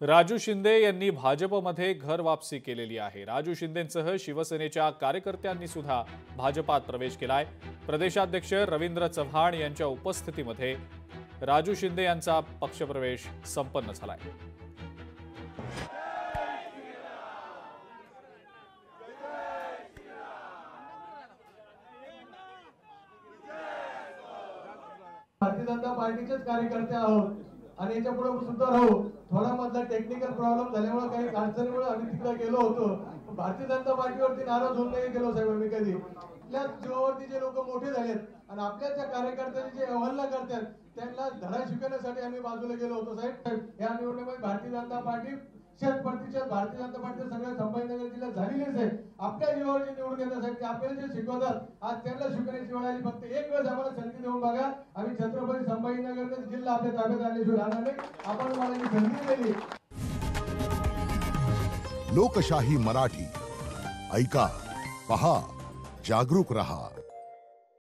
राजू शिंदे यांनी भाजपमध्ये घर वापसी केलेली आहे। राजू शिंदेंसह शिवसेनेच्या कार्यकर्त्यांनी सुद्धा भाजपात प्रवेश केलाय। प्रदेशाध्यक्ष रवींद्र चव्हाण यांच्या उपस्थितीमध्ये राजू शिंदे यांचा पक्षप्रवेश संपन्न झालाय। भारतीय जनता पार्टीचेच कार्यकर्ते आहोत आणि याच्या पुढे सुद्धा राहू। थोडा मधला टेक्निकल प्रॉब्लेम झाल्यामुळे काही अडचणीमुळे आम्ही तिकडे गेलो होतो। भारतीय जनता पार्टीवरती नाराज होऊन नाही गेलो साहेब आम्ही कधी। आपल्या जीवावरती जे लोक मोठे झालेत आणि आपल्या ज्या कार्यकर्त्यांनी जे अवहेलना करतात त्यांना धडा शिकवण्यासाठी आम्ही बाजूला गेलो होतो साहेब। या निवडणुकीमध्ये भारतीय जनता पार्टी 100% भारतीय जनता पार्टी सगळ्या संभाजीनगर जिल्ह्यात झालेलीच आहे। आपल्या जीवावर जे निवडून येतात साहेब ते आपल्याला जे शिकवतात आज त्यांना शिकवण्याची वेळ आली। फक्त एक वेळ आम्हाला संधी देऊन बघा, आम्ही छत्रपती संभाजीनगर जिल्हा आपल्या ताब्यात आणल्याशिवाय राहणार नाही। आपण मला ही संधी दिली। लोकशाही मराठी ऐका, पहा, जागरूक रहा।